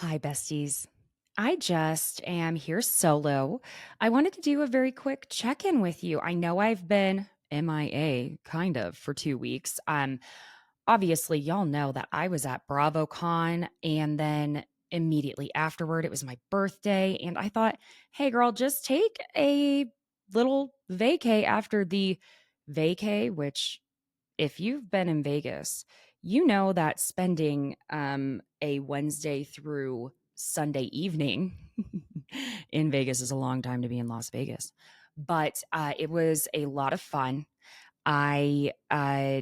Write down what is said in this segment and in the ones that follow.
Hi, besties. I just am here solo. I wanted to do a very quick check in with you. I know I've been MIA kind of for 2 weeks. Obviously, y'all know that I was at BravoCon and then immediately afterward, it was my birthday. And I thought, hey, girl, just take a little vacay after the vacay, which if you've been in Vegas, you know that spending a Wednesday through Sunday evening in Vegas is a long time to be in Las Vegas. But it was a lot of fun. I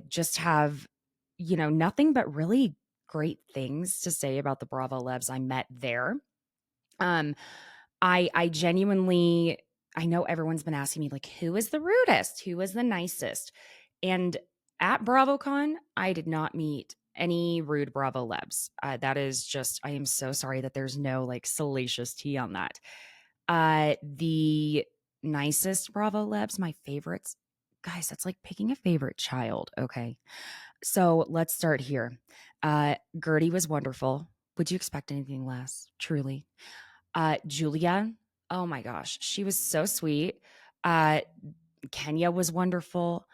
just have, nothing but really great things to say about the Bravolebs I met there. Um, I genuinely, I know everyone's been asking me like, who is the rudest? Who is the nicest? And at BravoCon, I did not meet any rude Bravolebs. That is just, I am so sorry that there's no like salacious tea on that. The nicest Bravolebs, my favorites, guys, that's like picking a favorite child. Okay. So let's start here. Gertie was wonderful. Would you expect anything less? Truly. Julia, oh my gosh, she was so sweet. Uh, Kenya was wonderful.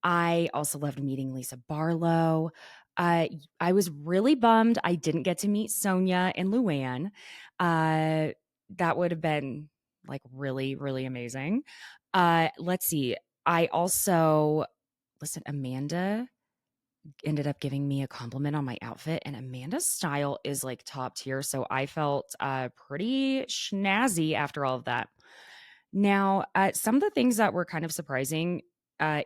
I also loved meeting Lisa Barlow. Uh, I was really bummed I didn't get to meet Sonia and Luann. That would have been like really, really amazing. Let's see. I also, listen, Amanda ended up giving me a compliment on my outfit, and Amanda's style is like top tier. So I felt pretty snazzy after all of that. Now, some of the things that were kind of surprising.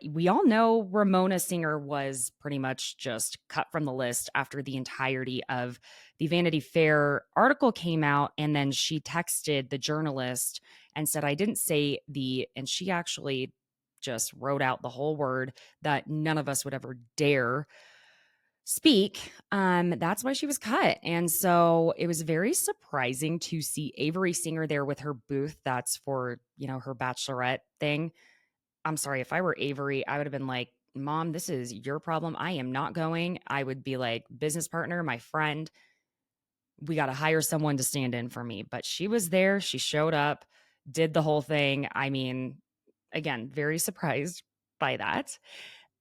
We all know Ramona Singer was pretty much just cut from the list after the entirety of the Vanity Fair article came out. And then she texted the journalist and said, I didn't say and she actually just wrote out the whole word that none of us would ever dare speak. That's why she was cut. And so it was very surprising to see Avery Singer there with her booth that's for, her bachelorette thing. I'm sorry, if I were Avery, I would have been like, Mom, this is your problem. I am not going. I would be like, business partner, my friend, we got to hire someone to stand in for me. But she was there. She showed up, did the whole thing. I mean, again, very surprised by that.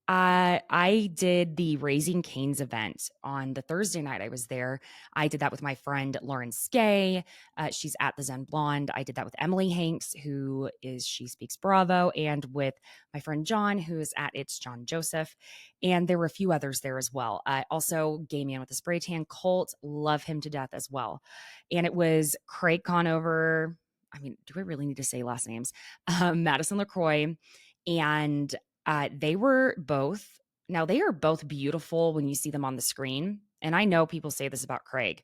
I did the Raising Cane's event on the Thursday night I was there. I did that with my friend Lauren Skay. She's at the Zen Blonde. I did that with Emily Hanks, She Speaks Bravo, and with my friend John, who is at It's John Joseph. And there were a few others there as well. Also, Gay Man with the Spray Tan, Colt, love him to death as well. And it was Craig Conover. I mean, do I really need to say last names? Madison LaCroix. And they were both, now they are both beautiful when you see them on the screen. And I know people say this about Craig,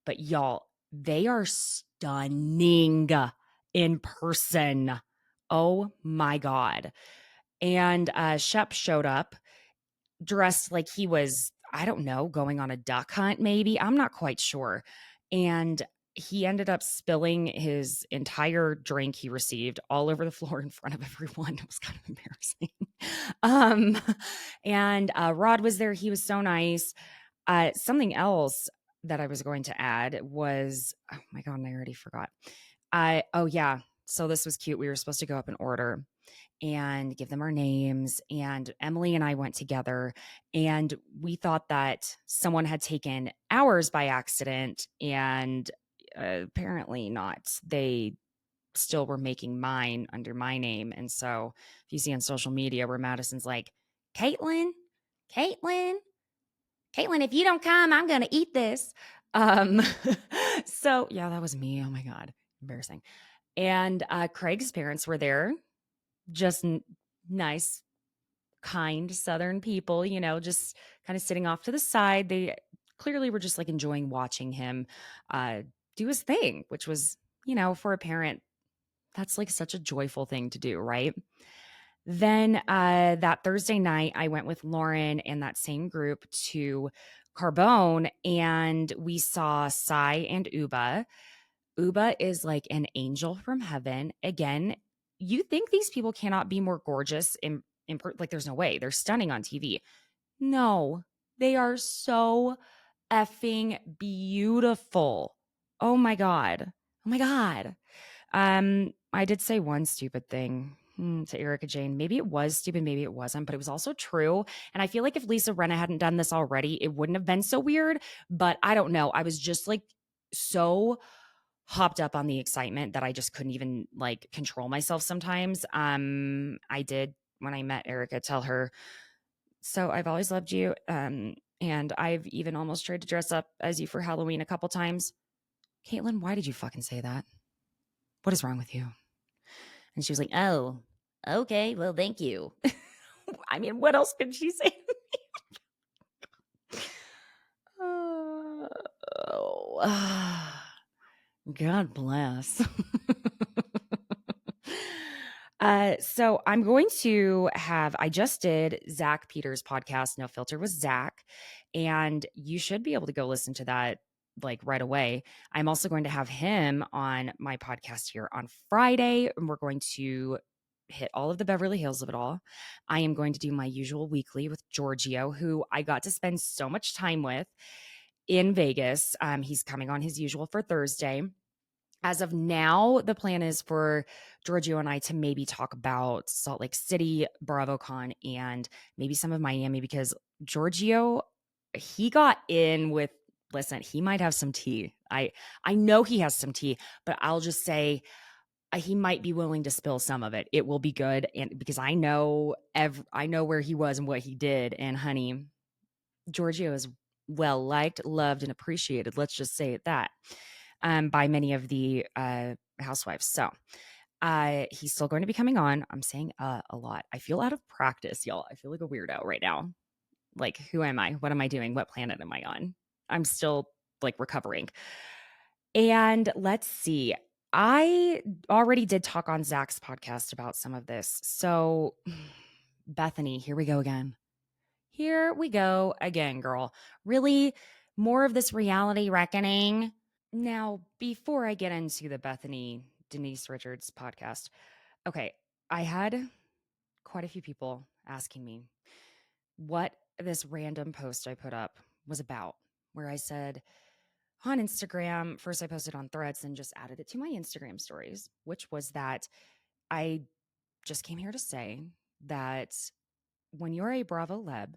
but y'all, they are stunning in person. Oh my God. And Shep showed up dressed like he was, I don't know, going on a duck hunt, maybe. I'm not quite sure. And he ended up spilling his entire drink he received all over the floor in front of everyone. It was kind of embarrassing. And Rod was there. He was so nice. Something else that I was going to add was, oh my God, and I already forgot. Oh yeah. So this was cute. We were supposed to go up in order and give them our names. And Emily and I went together, and we thought that someone had taken ours by accident, and apparently not. They still were making mine under my name. And so if you see on social media where Madison's like, Caitlin, Caitlin, Caitlin, if you don't come, I'm going to eat this. Um, so yeah, that was me. Oh my God, embarrassing. And Craig's parents were there, just nice, kind Southern people, just kind of sitting off to the side. They clearly were just like enjoying watching him uh, do his thing, which was, for a parent, that's like such a joyful thing to do, right? Then that Thursday night, I went with Lauren and that same group to Carbone, and we saw Sai and Uba. Uba is like an angel from heaven. Again, you think these people cannot be more gorgeous like there's no way. They're stunning on TV. No, they are so effing beautiful Oh my God. Oh my God. I did say one stupid thing to Erica Jane. Maybe it was stupid, maybe it wasn't, but it was also true. And I feel like if Lisa Renna hadn't done this already, it wouldn't have been so weird. But I don't know. I was just like so hopped up on the excitement that I just couldn't even like control myself sometimes. I did when I met Erica tell her, so I've always loved you. And I've even almost tried to dress up as you for Halloween a couple times. Caitlin, why did you fucking say that? What is wrong with you? And she was like, oh, okay, well, thank you. I mean, what else could she say? Oh, God bless. So I'm going to I just did Zach Peters' podcast, No Filter with Zach, and you should be able to go listen to that like right away. I'm also going to have him on my podcast here on Friday, and we're going to hit all of the Beverly Hills of it all. I am going to do my usual weekly with Giorgio, who I got to spend so much time with in Vegas. He's coming on his usual for Thursday. As of now, the plan is for Giorgio and I to maybe talk about Salt Lake City, BravoCon, and maybe some of Miami because Giorgio, he got in with, listen, he might have some tea. I know he has some tea, but I'll just say he might be willing to spill some of it. It will be good, and because I know where he was and what he did, and honey, Giorgio is well liked, loved, and appreciated. Let's just say it that by many of the housewives. So he's still going to be coming on. I'm saying a lot. I feel out of practice, y'all. I feel like a weirdo right now. Like, who am I? What am I doing? What planet am I on? I'm still like recovering. And let's see. I already did talk on Zach's podcast about some of this. So, Bethenny, here we go again. Here we go again, girl. Really? More of this reality reckoning? Now, before I get into the Bethenny Denise Richards podcast, okay, I had quite a few people asking me what this random post I put up was about, where I said on Instagram, first I posted on Threads and just added it to my Instagram stories, which was that I just came here to say that when you're a Bravoleb,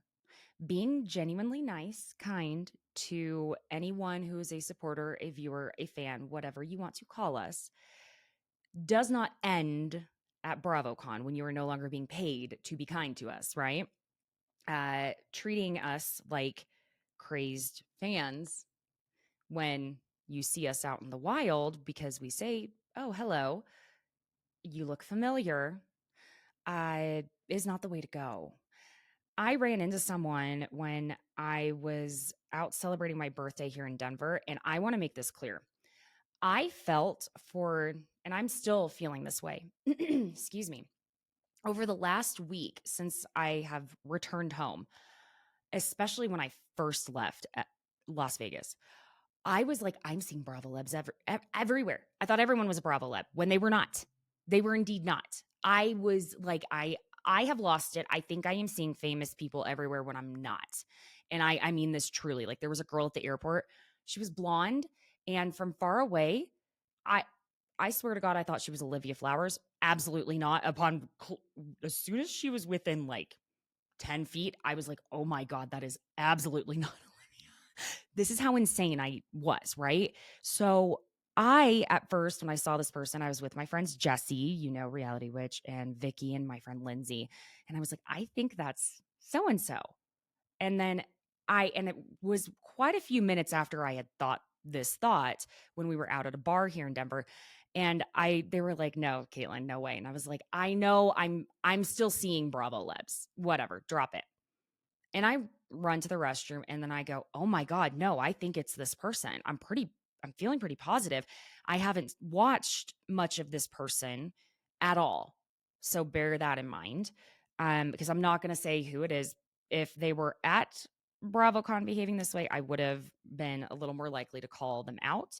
being genuinely nice, kind to anyone who is a supporter, a viewer, a fan, whatever you want to call us, does not end at BravoCon when you are no longer being paid to be kind to us, right? Treating us like crazed fans when you see us out in the wild because we say, oh, hello, you look familiar, is not the way to go. I ran into someone when I was out celebrating my birthday here in Denver, and I want to make this clear. I felt and I'm still feeling this way, excuse me, over the last week since I have returned home, especially when I first left at Las Vegas. I was like, I'm seeing Bravolebs everywhere. I thought everyone was a Bravoleb when they were not. They were indeed not. I was like, I have lost it. I think I am seeing famous people everywhere when I'm not. And I mean this truly. Like there was a girl at the airport. She was blonde, and from far away, I I swear to God, I thought she was Olivia Flowers. Absolutely not. As soon as she was within like 10 feet, I was like, oh my God, that is absolutely not Olivia. This is how insane I was, right? So at first, when I saw this person, I was with my friends Jesse, Reality Witch, and Vicky, and my friend Lindsay. And I was like, I think that's so and so. And then and it was quite a few minutes after I had thought this thought when we were out at a bar here in Denver. And they were like, no, Caitlin, no way. And I was like, I know I'm still seeing Bravolebs, whatever, drop it. And I run to the restroom and then I go, oh my God, no, I think it's this person. I'm feeling pretty positive. I haven't watched much of this person at all. So bear that in mind. Because I'm not going to say who it is. If they were at BravoCon behaving this way, I would have been a little more likely to call them out.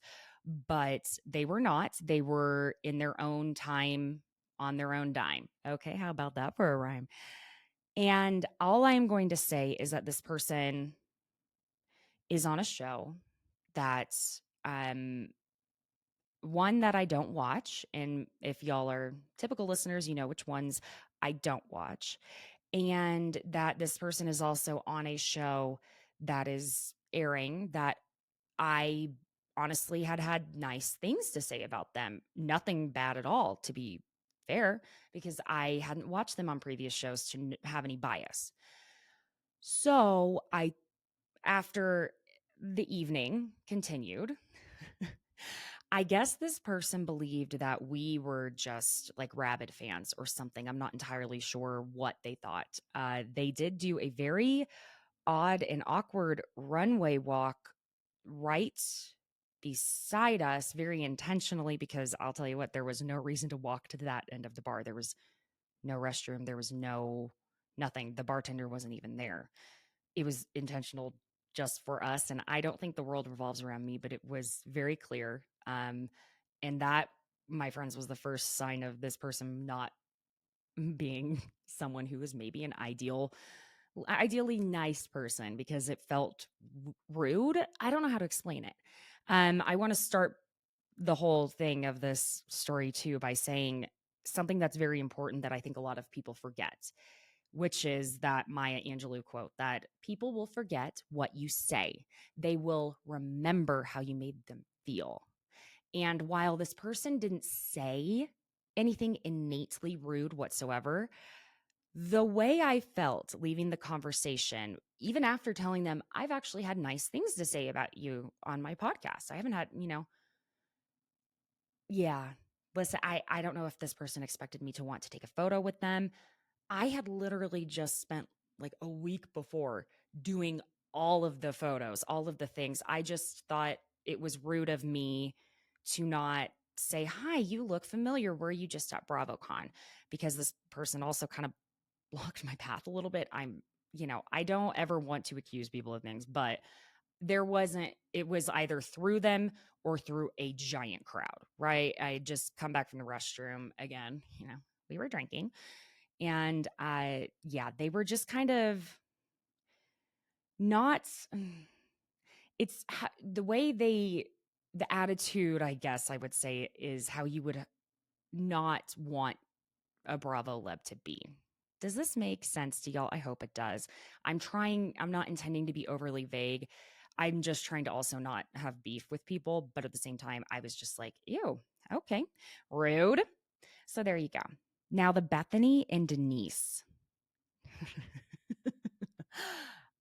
But they were not. They were in their own time on their own dime. Okay, how about that for a rhyme? And all I am going to say is that this person is on a show that one that I don't watch. And if y'all are typical listeners, you know which ones I don't watch. And that this person is also on a show that is airing that I honestly had nice things to say about them. Nothing bad at all, to be fair, because I hadn't watched them on previous shows to have any bias. So after the evening continued, I guess this person believed that we were just like rabid fans or something. I'm not entirely sure what they thought. They did do a very odd and awkward runway walk right beside us very intentionally because I'll tell you what, there was no reason to walk to that end of the bar. There was no restroom, there was nothing. The bartender wasn't even there. It was intentional just for us, and I don't think the world revolves around me, but it was very clear. And that, my friends, was the first sign of this person not being someone who is maybe an ideally nice person because it felt rude. I don't know how to explain it. I want to start the whole thing of this story too by saying something that's very important that I think a lot of people forget, which is that Maya Angelou quote that people will forget what you say. They will remember how you made them feel. And while this person didn't say anything innately rude whatsoever, the way I felt leaving the conversation, even after telling them, I've actually had nice things to say about you on my podcast. I haven't had, yeah. Listen, I don't know if this person expected me to want to take a photo with them. I had literally just spent like a week before doing all of the photos, all of the things. I just thought it was rude of me to not say, hi, you look familiar. Were you just at BravoCon? Because this person also kind of blocked my path a little bit. I don't ever want to accuse people of things, but it was either through them or through a giant crowd, right? I had just come back from the restroom again, we were drinking and yeah, they were just kind of not, the way the attitude, I guess I would say, is how you would not want a Bravoleb to be. Does this make sense to y'all? I hope it does. I'm not intending to be overly vague. I'm just trying to also not have beef with people. But at the same time, I was just like, ew, okay, rude. So there you go. Now, the Bethenny and Denise.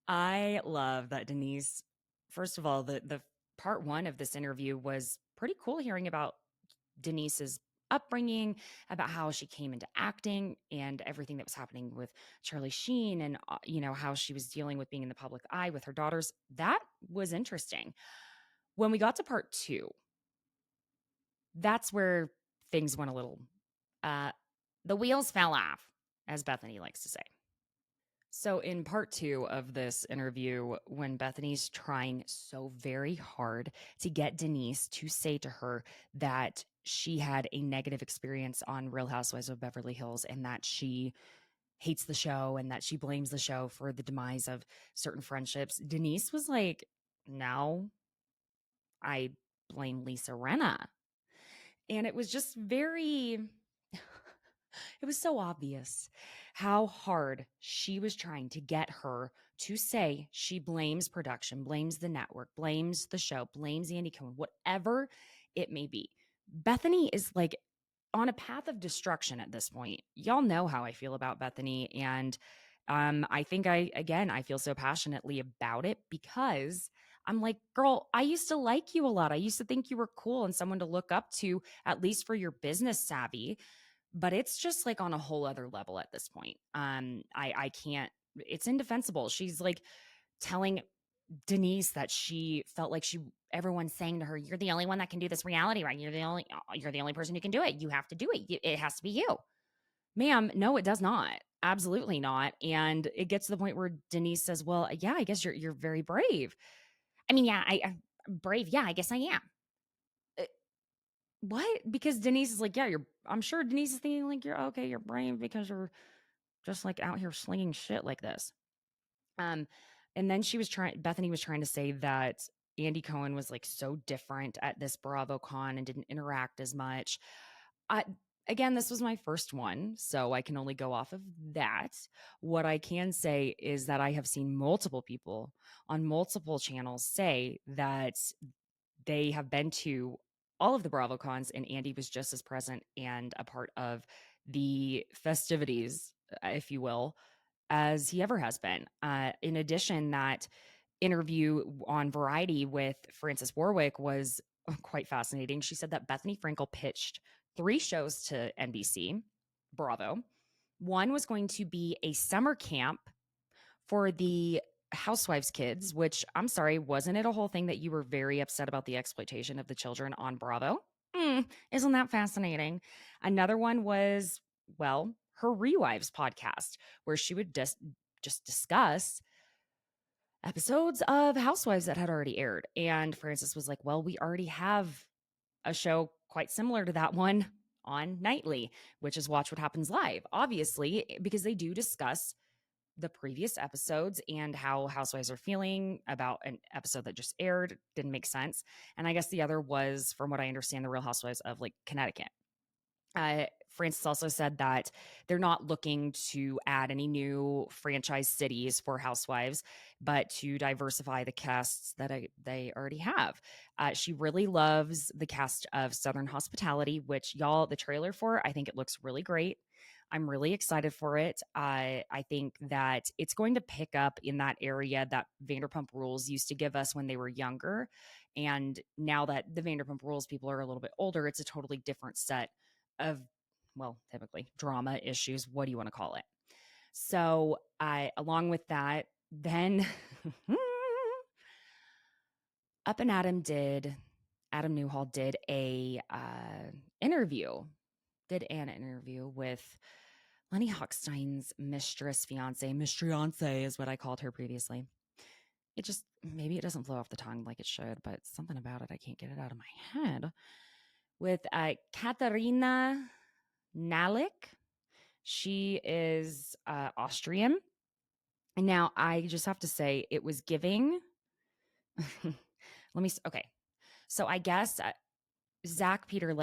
I love that Denise, first of all, the part one of this interview was pretty cool hearing about Denise's upbringing, about how she came into acting and everything that was happening with Charlie Sheen and how she was dealing with being in the public eye with her daughters. That was interesting. When we got to part two, that's where things went a little uh the wheels fell off, as Bethenny likes to say. So, in part two of this interview, when Bethany's trying so very hard to get Denise to say to her that she had a negative experience on Real Housewives of Beverly Hills and that she hates the show and that she blames the show for the demise of certain friendships, Denise was like, no, I blame Lisa Renna. And it was just very, it was so obvious how hard she was trying to get her to say she blames production, blames the network, blames the show, blames Andy Cohen, whatever it may be. Bethenny is like on a path of destruction at this point. Y'all know how I feel about Bethenny. And I think I feel so passionately about it because I'm like, girl, I used to like you a lot. I used to think you were cool and someone to look up to, at least for your business savvy, but it's just like on a whole other level at this point. I can't, it's indefensible. She's like telling Denise that she felt like everyone's saying to her, you're the only one that can do this reality, right? You're the only person who can do it. You have to do it. It has to be you. Ma'am, no, it does not. Absolutely not. And it gets to the point where Denise says, well, yeah, I guess you're very brave. I mean, yeah, I'm brave. Yeah, I guess I am. Uh, What? Because Denise is like, yeah, I'm sure Denise is thinking like, you're okay, you're brave because you're just like out here slinging shit like this. Um, and then Bethenny was trying to say that Andy Cohen was like so different at this BravoCon and didn't interact as much. I, again, this was my first one, so I can only go off of that. What I can say is that I have seen multiple people on multiple channels say that they have been to all of the BravoCons, and Andy was just as present and a part of the festivities, if you will, as he ever has been. In addition, that interview on Variety with Frances Warwick was quite fascinating. She said that Bethenny Frankel pitched 3 shows to NBC, Bravo. One was going to be a summer camp for the Housewives kids, which I'm sorry, wasn't it a whole thing that you were very upset about the exploitation of the children on Bravo? Isn't that fascinating? Another one was, well, her Rewives podcast, where she would just discuss episodes of Housewives that had already aired. And Frances was like, well, we already have a show quite similar to that one on nightly, which is Watch What Happens Live, obviously, because they do discuss the previous episodes and how Housewives are feeling about an episode that just aired. Didn't make sense. And I guess the other was, from what I understand, the Real Housewives of like Connecticut. Frances also said that they're not looking to add any new franchise cities for Housewives, but to diversify the casts that they already have. She really loves the cast of Southern Hospitality, which y'all, the trailer for, I think it looks really great. I'm really excited for it. I think that it's going to pick up in that area that Vanderpump Rules used to give us when they were younger. And now that the Vanderpump Rules people are a little bit older, it's a totally different set of, well, typically drama issues. What do you want to call it? So along with that, then Up and Adam Newhall did an interview with Lenny Hochstein's mistress, fiance, mistriance is what I called her previously. It just, maybe it doesn't flow off the tongue like it should, but something about it, I can't get it out of my head. With Katharina Nahlik. She is Austrian. And now I just have to say, it was giving. Okay. So I guess Zach Peter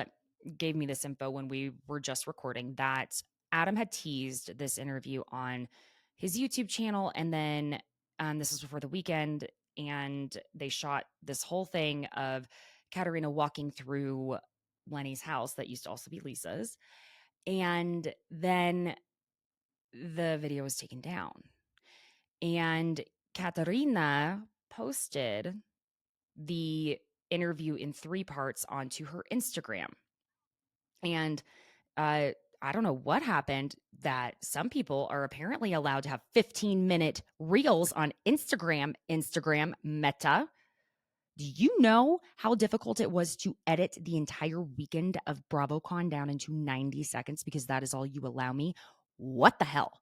gave me this info when we were just recording that Adam had teased this interview on his YouTube channel. And then this was before the weekend. And they shot this whole thing of Katarina walking through Lenny's house that used to also be Lisa's. And then the video was taken down. And Katarina posted the interview in 3 parts onto her Instagram. And I don't know what happened that some people are apparently allowed to have 15-minute reels on Instagram Meta. Do you know how difficult it was to edit the entire weekend of BravoCon down into 90 seconds because that is all you allow me? What the hell?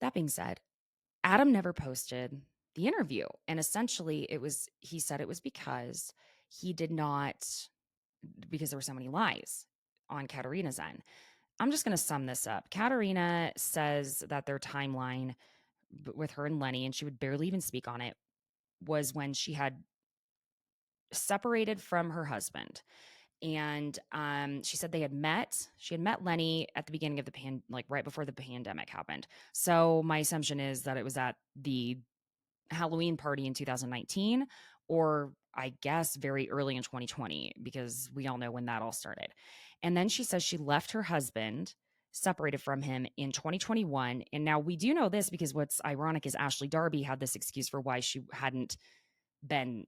That being said, Adam never posted the interview. And essentially he said it was because he did not, because there were so many lies on Katarina's end. I'm just going to sum this up. Katarina says that their timeline with her and Lenny, and she would barely even speak on it, was when she had separated from her husband. And she said she had met Lenny at the beginning of the like right before the pandemic happened. So my assumption is that it was at the Halloween party in 2019, or I guess very early in 2020, because we all know when that all started. And then she says she left her husband, separated from him in 2021. And now we do know this because what's ironic is Ashley Darby had this excuse for why she hadn't been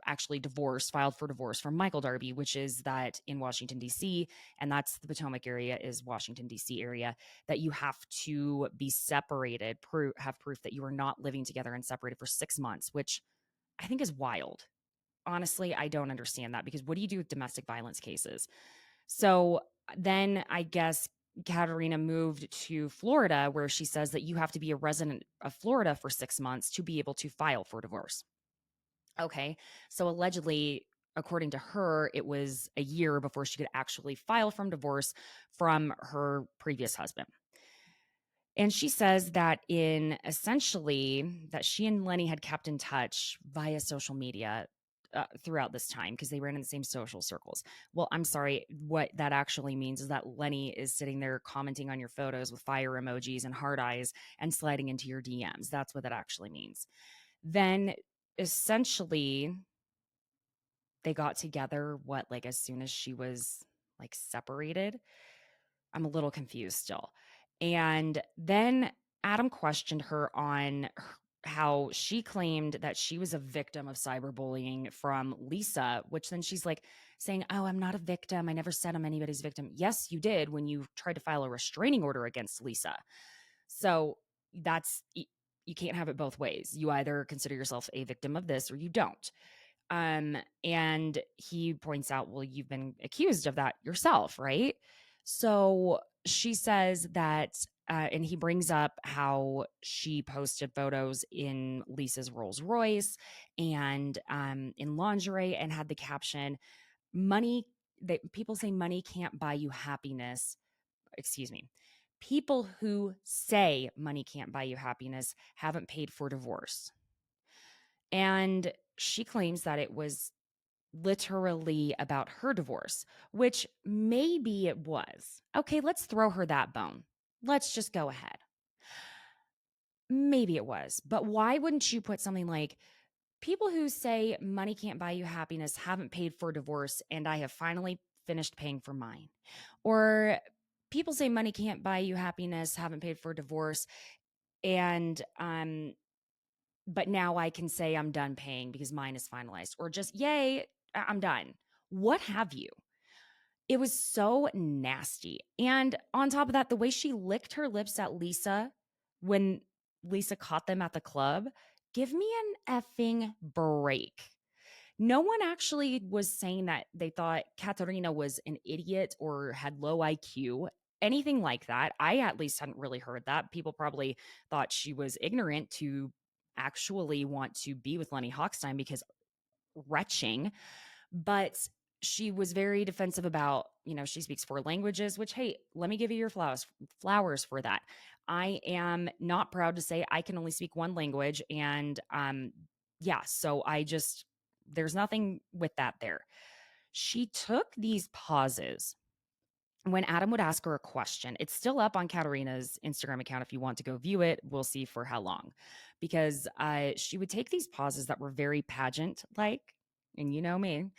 actually divorced, filed for divorce from Michael Darby, which is that in Washington, D.C., and that's the Potomac area is Washington, D.C. area, that you have to be separated, have proof that you are not living together and separated for 6 months, which I think is wild. Honestly, I don't understand that because what do you do with domestic violence cases? So then I guess Katarina moved to Florida, where she says that you have to be a resident of Florida for 6 months to be able to file for divorce. Okay. So allegedly, according to her, it was a year before she could actually file from divorce from her previous husband. And she says that in essentially that she and Lenny had kept in touch via social media throughout this time because they ran in the same social circles. Well, I'm sorry. What that actually means is that Lenny is sitting there commenting on your photos with fire emojis and heart eyes and sliding into your DMs. That's what that actually means. Then essentially they got together, what, like as soon as she was like separated? I'm a little confused still. And then Adam questioned her on how she claimed that she was a victim of cyberbullying from Lisa, which then she's like saying, "Oh, I'm not a victim. I never said I'm anybody's victim." Yes, you did when you tried to file a restraining order against Lisa. So that's you can't have it both ways. You either consider yourself a victim of this or you don't. And he points out, well, you've been accused of that yourself, right? So she says that, and he brings up how she posted photos in Lisa's Rolls Royce and in lingerie and had the caption, money, that people say money can't buy you happiness. Excuse me. People who say money can't buy you happiness haven't paid for divorce. And she claims that it was literally about her divorce, which maybe it was. Okay, let's throw her that bone. Let's just go ahead. Maybe it was. But why wouldn't you put something like, people who say money can't buy you happiness haven't paid for divorce, and I have finally finished paying for mine? Or people say money can't buy you happiness, haven't paid for divorce, and but now I can say I'm done paying because mine is finalized, or just yay, I'm done. What have you? It was so nasty. And on top of that, the way she licked her lips at Lisa when Lisa caught them at the club, give me an effing break. No one actually was saying that they thought Katharina was an idiot or had low IQ, anything like that. I at least hadn't really heard that. People probably thought she was ignorant to actually want to be with Lenny Hochstein because retching, but she was very defensive about, she speaks four languages, which, hey, let me give you your flowers for that. I am not proud to say I can only speak one language. And yeah, so there's nothing with that there. She took these pauses when Adam would ask her a question. It's still up on Katharina's Instagram account if you want to go view it. We'll see for how long, because she would take these pauses that were very pageant like, and you know me,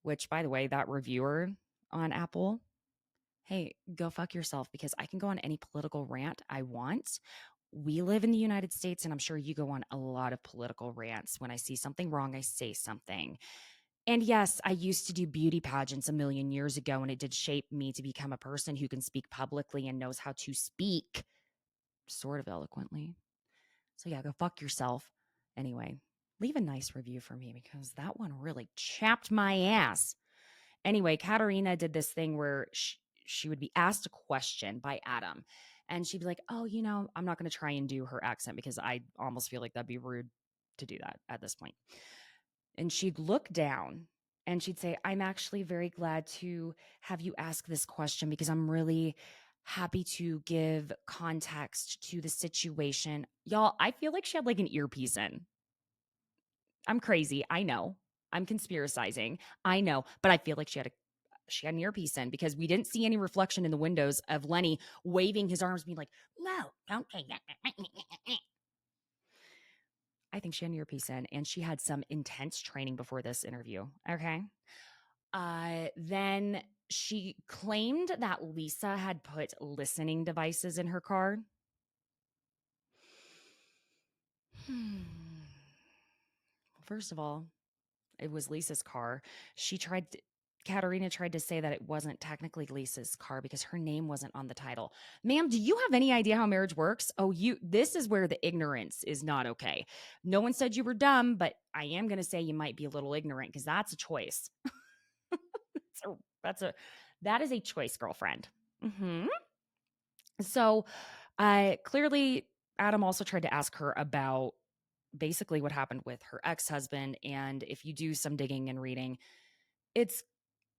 which, by the way, that reviewer on Apple, hey, go fuck yourself, because I can go on any political rant I want. We live in the United States, and I'm sure you go on a lot of political rants. When I see something wrong, I say something. And yes, I used to do beauty pageants a million years ago, and it did shape me to become a person who can speak publicly and knows how to speak sort of eloquently. So yeah, go fuck yourself. Anyway, leave a nice review for me because that one really chapped my ass. Anyway, Katarina did this thing where she would be asked a question by Adam, and she'd be like, "Oh, I'm not going to try and do her accent because I almost feel like that'd be rude to do that at this point." And she'd look down and she'd say, "I'm actually very glad to have you ask this question because I'm really happy to give context to the situation." Y'all, I feel like she had like an earpiece in. I'm crazy. I know. I'm conspiracizing. I know, but I feel like she had an earpiece in because we didn't see any reflection in the windows of Lenny waving his arms, being like, "No, don't take that." I think she had an earpiece in, and she had some intense training before this interview. Okay. Then she claimed that Lisa had put listening devices in her car. First of all, it was Lisa's car. Katarina tried to say that it wasn't technically Lisa's car because her name wasn't on the title. Ma'am, do you have any idea how marriage works? Oh, this is where the ignorance is not okay. No one said you were dumb, but I am going to say you might be a little ignorant because that's a choice. So that is a choice, girlfriend. Mm-hmm. So, clearly, Adam also tried to ask her about basically what happened with her ex-husband. And if you do some digging and reading,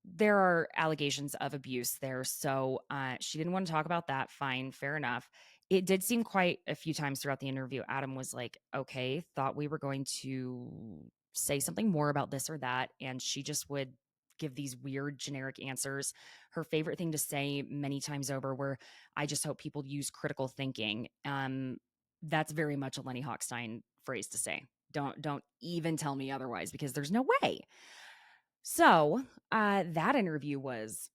there are allegations of abuse there. So she didn't want to talk about that. Fine, fair enough. it did seem quite a few times throughout the interview, Adam was like, okay, thought we were going to say something more about this or that. And she just would give these weird generic answers. Her favorite thing to say many times over were, I just hope people use critical thinking. That's very much a Lenny Hochstein phrase to say. Don't even tell me otherwise, because there's no way. So that interview was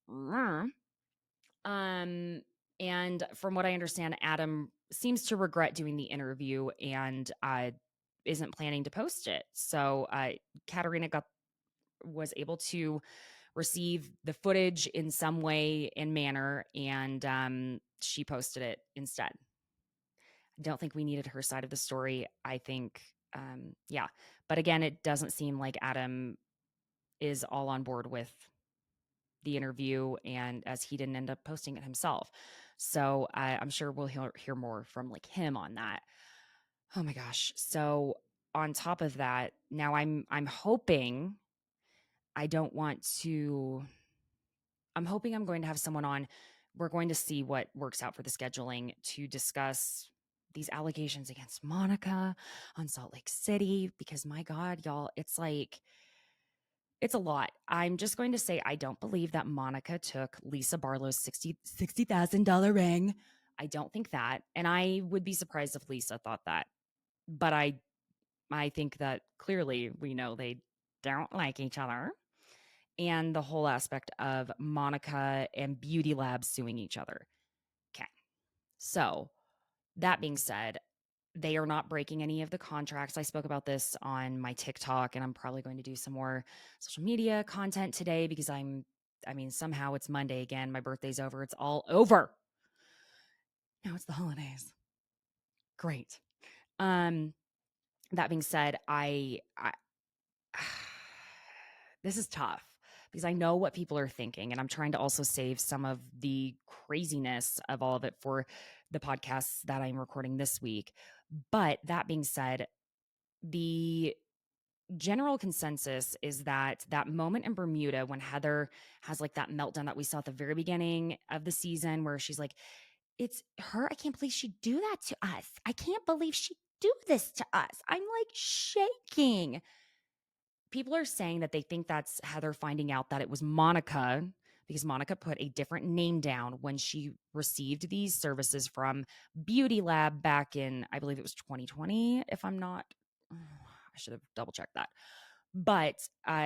and from what I understand, Adam seems to regret doing the interview and isn't planning to post it. So Katharina was able to receive the footage in some way and manner, and she posted it instead. I don't think we needed her side of the story. I think, yeah. But again, it doesn't seem like Adam is all on board with the interview, and as he didn't end up posting it himself. So I'm sure we'll hear more from like him on that. Oh my gosh. So on top of that, now I'm hoping I don't want to I'm hoping I'm going to have someone on. We're going to see what works out for the scheduling to discuss these allegations against Monica on Salt Lake City, because my God, y'all, it's like it's a lot. I'm just going to say I don't believe that Monica took Lisa Barlow's $60,000 ring. I don't think that. And I would be surprised if Lisa thought that. But I think that clearly we know they don't like each other. And the whole aspect of Monica and Beauty Lab suing each other. Okay. So that being said, they are not breaking any of the contracts. I spoke about this on my TikTok, and I'm probably going to do some more social media content today because somehow it's Monday again. My birthday's over. It's all over. Now it's the holidays. Great. Um, that being said, I this is tough because I know what people are thinking, and I'm trying to also save some of the craziness of all of it for the podcasts that I'm recording this week. But that being said, the general consensus is that that moment in Bermuda when Heather has like that meltdown that we saw at the very beginning of the season, where she's like, it's her. I can't believe she'd do that to us. I can't believe she'd do this to us. I'm like shaking. People are saying that they think that's Heather finding out that it was Monica, because Monica put a different name down when she received these services from Beauty Lab back in, I believe it was 2020, if I'm not, I should have double checked that. But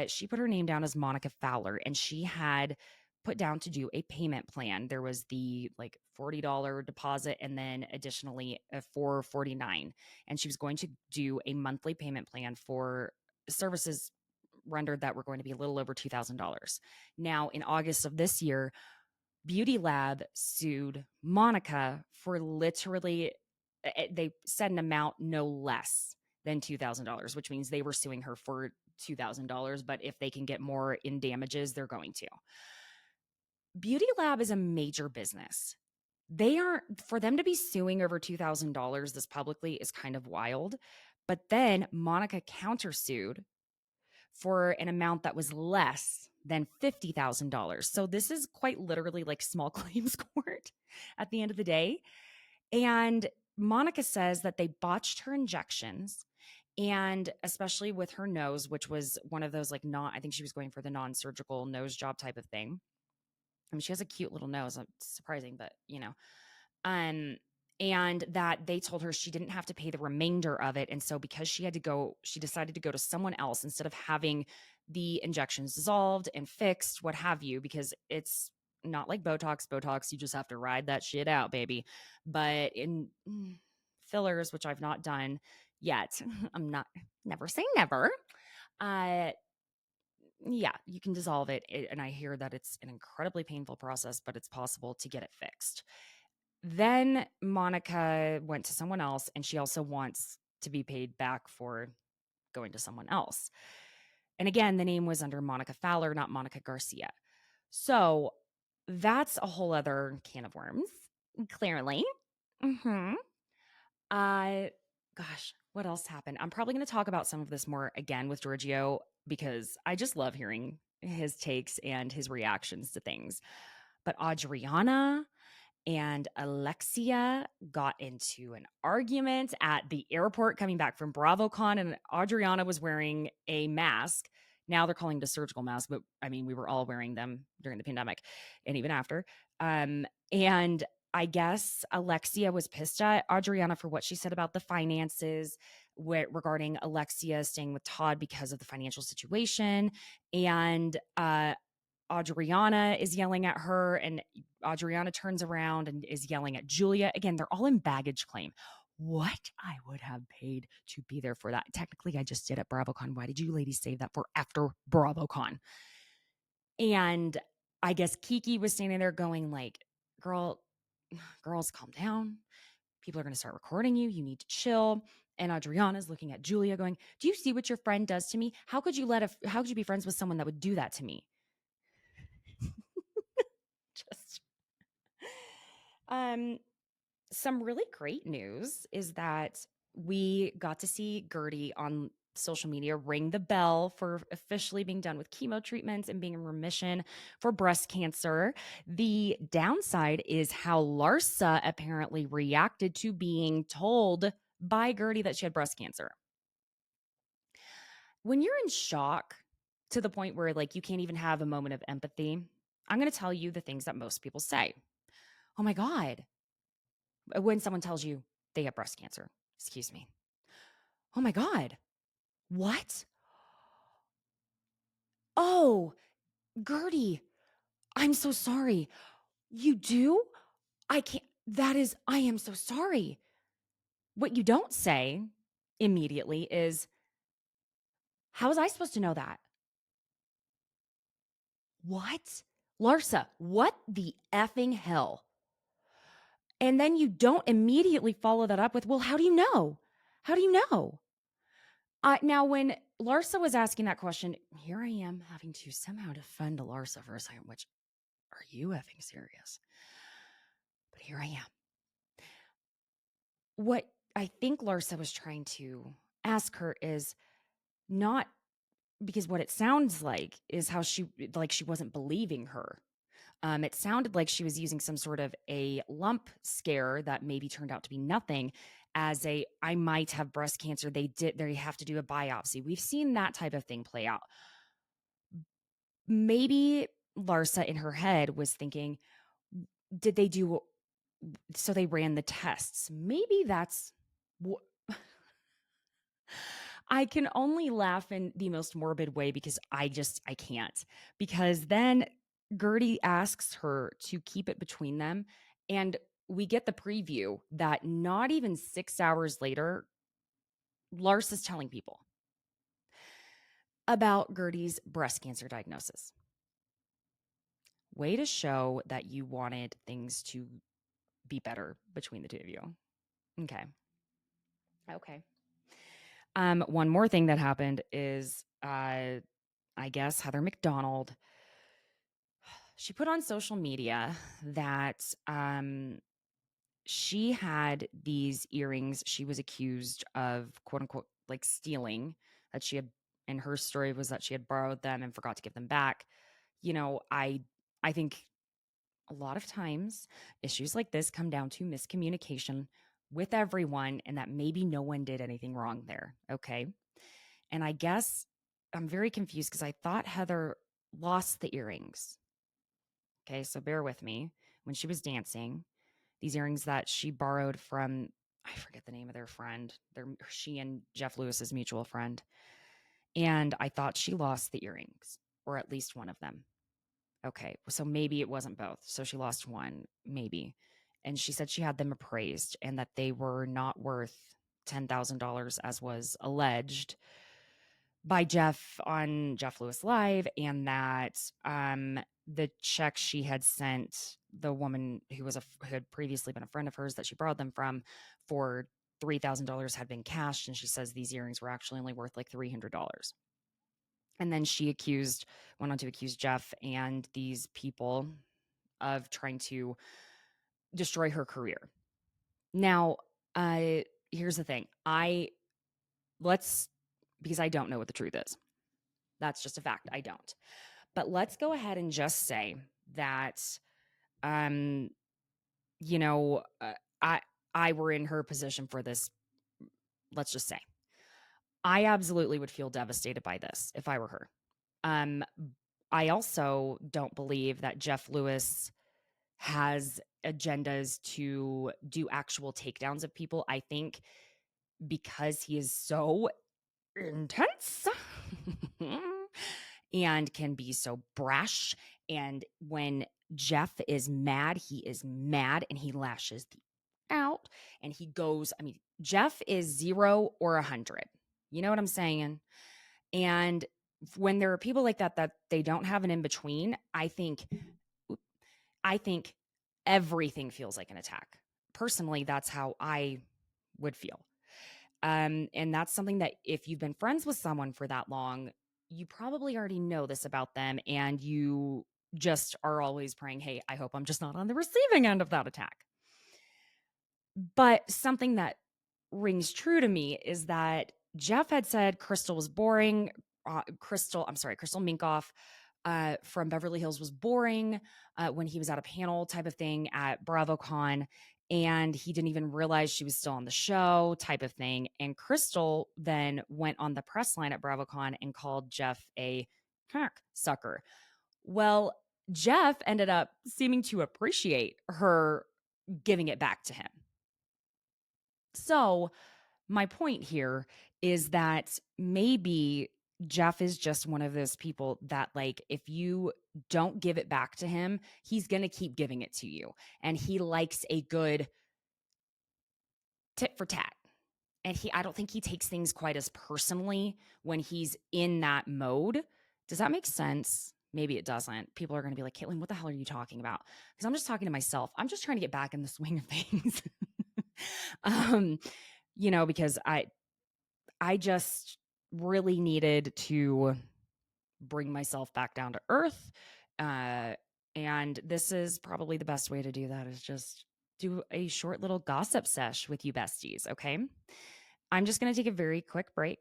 she put her name down as Monica Fowler, and she had put down to do a payment plan. There was the like $40 deposit, and then additionally a $449, and she was going to do a monthly payment plan for services rendered that were going to be a little over $2,000. Now, in August of this year, Beauty Lab sued Monica for literally, they said an amount no less than $2,000, which means they were suing her for $2,000. But if they can get more in damages, they're going to. Beauty Lab is a major business. They aren't, for them to be suing over $2,000 this publicly is kind of wild. But then Monica countersued for an amount that was less than $50,000. So this is quite literally like small claims court at the end of the day. And Monica says that they botched her injections, and especially with her nose, which was one of those like I think she was going for the non-surgical nose job type of thing. I mean, she has a cute little nose. It's surprising, but um, and that they told her she didn't have to pay the remainder of it. And so because she decided to go to someone else instead of having the injections dissolved and fixed, what have you, because it's not like Botox, you just have to ride that shit out, baby. But in fillers, which I've not done yet, never say never. Uh, yeah, you can dissolve it. And I hear that it's an incredibly painful process, but it's possible to get it fixed. Then Monica went to someone else, and she also wants to be paid back for going to someone else. And again, the name was under Monica Fowler, not Monica Garcia. So that's a whole other can of worms, clearly. Mm-hmm. Gosh, what else happened? I'm probably going to talk about some of this more again with Giorgio, because I just love hearing his takes and his reactions to things. But Adriana and Alexia got into an argument at the airport coming back from BravoCon, and Adriana was wearing a mask. Now they're calling it a surgical mask, but I mean, we were all wearing them during the pandemic and even after. And I guess Alexia was pissed at Adriana for what she said about the finances regarding Alexia staying with Todd because of the financial situation. And Adriana is yelling at her, and Adriana turns around and is yelling at Julia. Again, they're all in baggage claim. What? I would have paid to be there for that. Technically, I just did at BravoCon. Why did you ladies save that for after BravoCon? And I guess Kiki was standing there going like, girls, calm down. People are going to start recording you. You need to chill. And Adriana's looking at Julia going, do you see what your friend does to me? How could you be friends with someone that would do that to me? Just some really great news is that we got to see Gertie on social media ring the bell for officially being done with chemo treatments and being in remission for breast cancer. The downside is how Larsa apparently reacted to being told by Gertie that she had breast cancer. When you're in shock to the point where like you can't even have a moment of empathy, I'm going to tell you the things that most people say. Oh my God. When someone tells you they have breast cancer, excuse me. Oh my God. What? Oh, Gertie, I'm so sorry. You do? I can't. I am so sorry. What you don't say immediately is, how was I supposed to know that? What? Larsa, what the effing hell? And then you don't immediately follow that up with, well, how do you know? How do you know? Now, when Larsa was asking that question, here I am having to somehow defend Larsa for a second, which, are you effing serious? But here I am. What I think Larsa was trying to ask her is not, because what it sounds like is how she wasn't believing her. It sounded like she was using some sort of a lump scare that maybe turned out to be nothing as I might have breast cancer. They have to do a biopsy. We've seen that type of thing play out. Maybe Larsa in her head was thinking, did they do, so they ran the tests. Maybe that's what. I can only laugh in the most morbid way because I can't. Because then Gertie asks her to keep it between them. And we get the preview that not even 6 hours later, Lars is telling people about Gertie's breast cancer diagnosis. Way to show that you wanted things to be better between the two of you. Okay. One more thing that happened is I guess Heather McDonald, she put on social media that she had these earrings she was accused of, quote unquote, like stealing, that she had, and her story was that she had borrowed them and forgot to give them back. You know, I think a lot of times issues like this come down to miscommunication with everyone, and that maybe no one did anything wrong there. Okay. And I guess I'm very confused because I thought Heather lost the earrings. Okay, so bear with me. When she was dancing, these earrings that she borrowed from, I forget the name of their friend. She and Jeff Lewis's mutual friend. And I thought she lost the earrings, or at least one of them. Okay, so maybe it wasn't both. So she lost one, maybe. And she said she had them appraised and that they were not worth $10,000 as was alleged by Jeff on Jeff Lewis Live, and that the check she had sent the woman who had previously been a friend of hers that she borrowed them from for $3,000 had been cashed, and she says these earrings were actually only worth like $300. And then she went on to accuse Jeff and these people of trying to destroy her career. Now, here's the thing. Because I don't know what the truth is. That's just a fact. I don't. But let's go ahead and just say that you know, I I were in her position for this, let's just say, I absolutely would feel devastated by this if I were her. Um, I also don't believe that Jeff Lewis has agendas to do actual takedowns of people. I think because he is so intense and can be so brash. And when Jeff is mad and he lashes out and he goes, I mean, Jeff is 0 or 100. You know what I'm saying? And when there are people like that, that they don't have an in between, I think everything feels like an attack. Personally, that's how I would feel. And that's something that if you've been friends with someone for that long, you probably already know this about them and you just are always praying, hey, I hope I'm just not on the receiving end of that attack. But something that rings true to me is that Jeff had said Crystal was boring. Crystal Minkoff from Beverly Hills was boring when he was at a panel type of thing at BravoCon. And he didn't even realize she was still on the show type of thing. And Crystal then went on the press line at BravoCon and called Jeff a hack sucker. Well, Jeff ended up seeming to appreciate her giving it back to him. So, my point here is that maybe Jeff is just one of those people that, like, if you don't give it back to him, he's going to keep giving it to you. And he likes a good tit for tat. And I don't think he takes things quite as personally when he's in that mode. Does that make sense? Maybe it doesn't. People are going to be like, Caitlin, what the hell are you talking about? Because I'm just talking to myself. I'm just trying to get back in the swing of things. um, because I just really needed to bring myself back down to earth. Uh, and this is probably the best way to do that is just do a short little gossip sesh with you besties. Okay. I'm just going to take a very quick break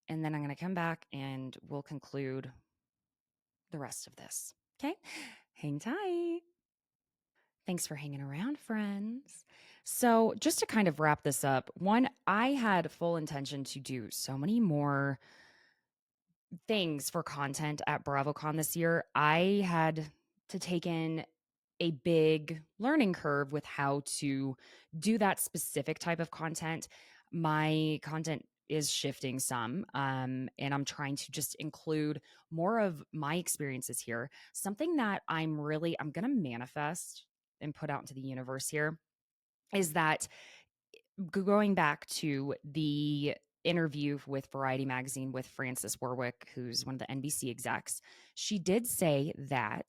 and then I'm going to come back and we'll conclude the rest of this. Okay. Hang tight. Thanks for hanging around, friends. So, just to kind of wrap this up, one, I had full intention to do so many more things for content at BravoCon this year. I had to take in a big learning curve with how to do that specific type of content. My content is shifting some, and I'm trying to just include more of my experiences here. Something that I'm going to manifest and put out into the universe here is that going back to the interview with Variety Magazine with Frances Warwick, who's one of the NBC execs, she did say that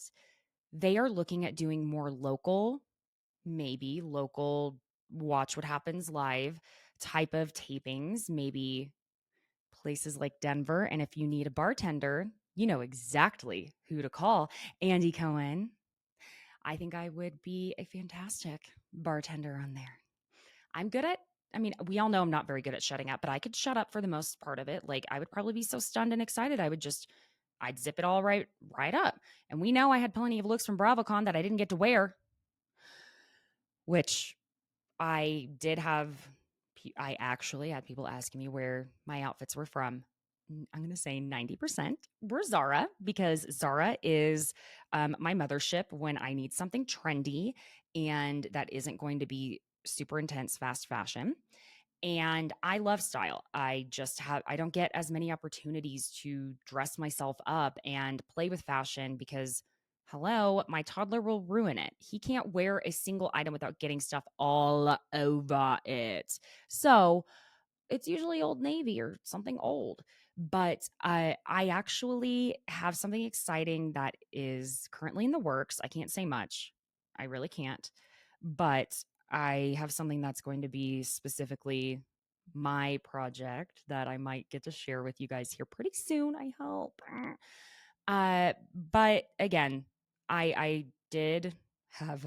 they are looking at doing more local, maybe local watch what happens live type of tapings, maybe places like Denver. And if you need a bartender, you know exactly who to call. Andy Cohen. I think I would be a fantastic bartender on there. I'm good at I mean, we all know I'm not very good at shutting up, but I could shut up for the most part of it. Like I would probably be so stunned and excited, I'd zip it all right up. And we know I had plenty of looks from BravoCon that I didn't get to wear, which I did have I actually had people asking me where my outfits were from. I'm going to say 90% were Zara because Zara is my mothership when I need something trendy and that isn't going to be super intense fast fashion. And I love style. I don't get as many opportunities to dress myself up and play with fashion because, hello, my toddler will ruin it. He can't wear a single item without getting stuff all over it. So it's usually Old Navy or something old. But I actually have something exciting that is currently in the works. I can't say much. I really can't. But I have something that's going to be specifically my project that I might get to share with you guys here pretty soon, I hope. But again, I did have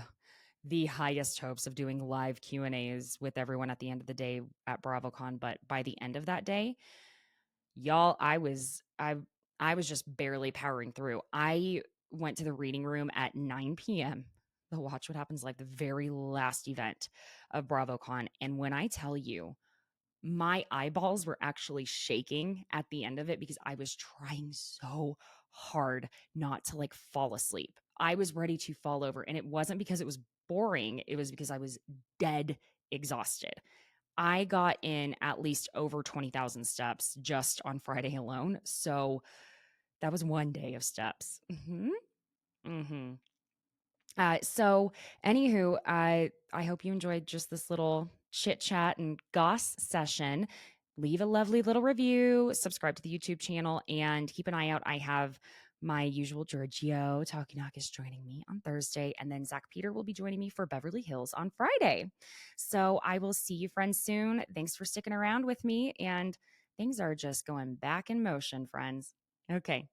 the highest hopes of doing live Q&As with everyone at the end of the day at BravoCon, but by the end of that day, y'all, I was just barely powering through. I went to the reading room at 9 p.m. the Watch What Happens Live, the very last event of BravoCon. And when I tell you, my eyeballs were actually shaking at the end of it because I was trying so hard not to like fall asleep. I was ready to fall over. And it wasn't because it was boring, it was because I was dead exhausted. I got in at least over 20,000 steps just on Friday alone. So that was one day of steps. Hmm. So, anywho, I hope you enjoyed just this little chit chat and goss session. Leave a lovely little review, subscribe to the YouTube channel, and keep an eye out. I have my usual Giorgio Talkie is joining me on Thursday, and then Zach Peter will be joining me for Beverly Hills on Friday. So I will see you friends soon. Thanks for sticking around with me, and things are just going back in motion, friends. Okay,